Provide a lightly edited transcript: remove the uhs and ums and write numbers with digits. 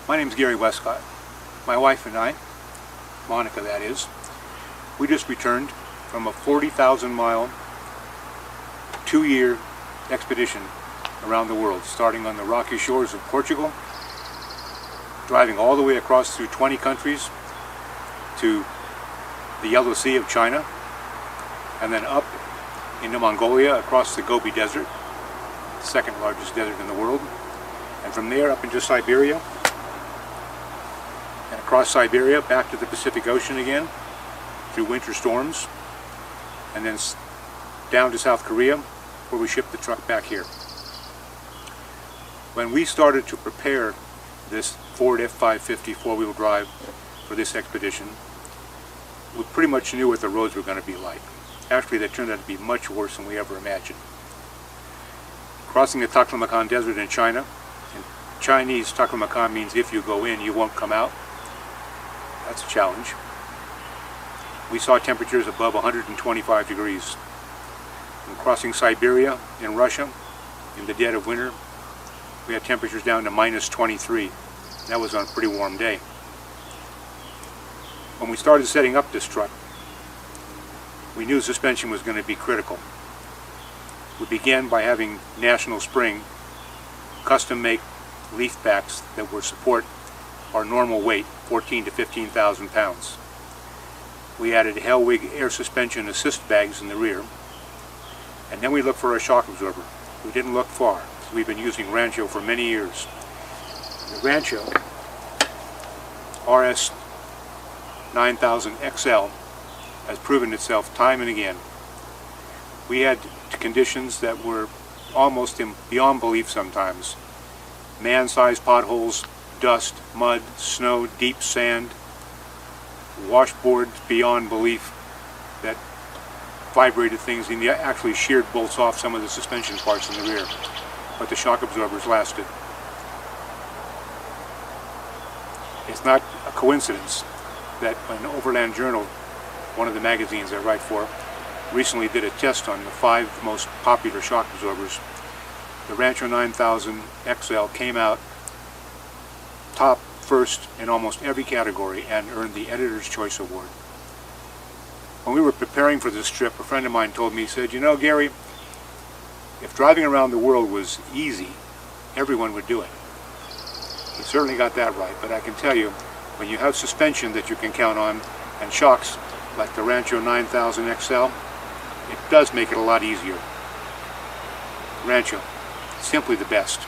My name is Gary Westcott. My wife and I, Monica that is, we just returned from a 40,000-mile, 2-year expedition around the world, starting on the rocky shores of Portugal, driving all the way across through 20 countries to the Yellow Sea of China, and then up into Mongolia across the Gobi Desert, the second largest desert in the world, and from there up into Siberia, and across Siberia back to the Pacific Ocean again through winter storms, and then down to South Korea where we shipped the truck back here. When we started to prepare this Ford F550 four-wheel drive for this expedition, we pretty much knew what the roads were going to be like. Actually, they turned out to be much worse than we ever imagined. Crossing the Taklamakan Desert in China, in Chinese, Taklamakan means if you go in, you won't come out. That's a challenge. We saw temperatures above 125 degrees. And crossing Siberia in Russia, in the dead of winter, we had temperatures down to minus 23. That was on a pretty warm day. When we started setting up this truck, we knew suspension was going to be critical. We began by having National Spring custom-make leaf backs that would support our normal weight, 14 to 15,000 pounds. We added Hellwig air suspension assist bags in the rear, and then we looked for a shock absorber. We didn't look far. We've been using Rancho for many years. The Rancho RS9000XL has proven itself time and again. We had conditions that were almost beyond belief sometimes. Man-sized potholes, dust, mud, snow, deep sand, washboards beyond belief that vibrated things and actually sheared bolts off some of the suspension parts in the rear. But the shock absorbers lasted. It's not a coincidence that when Overland Journal, one of the magazines I write for, recently did a test on the 5 most popular shock absorbers, the Rancho 9000XL came out top first in almost every category and earned the Editor's Choice Award. When we were preparing for this trip, a friend of mine told me, he said, "You know, Gary, if driving around the world was easy, everyone would do it." He certainly got that right, but I can tell you, when you have suspension that you can count on and shocks like the Rancho 9000XL, it does make it a lot easier. Rancho, simply the best.